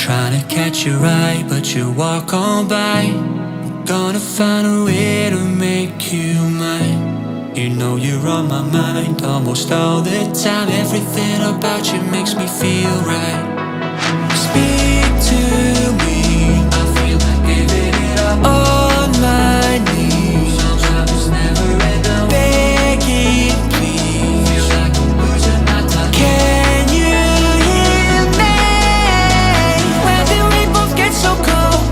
Trying to catch your eye, but you walk on by. Gonna find a way to make you mine. You know you're on my mind almost all the time. Everything about you makes me feel right. Speak to me, I feel like giving it up. On my knees, sometimes never enough. Begging, please, feel like I'm losing my time. Can you hear me? When did we both get so cold?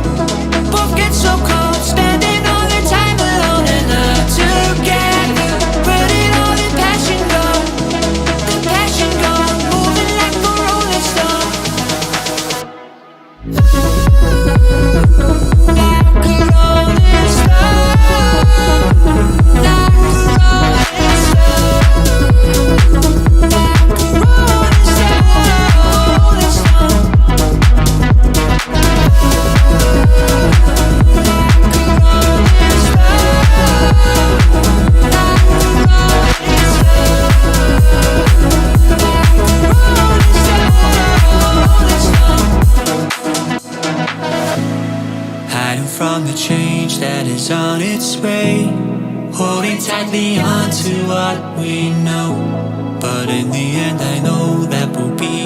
Both get so cold. Spending all the time alone and not together. Where did all the passion go? The passion go. Moving like a rolling stone. Hiding from the change that is on its way, holding tightly on to what we know. But in the end I know that we'll be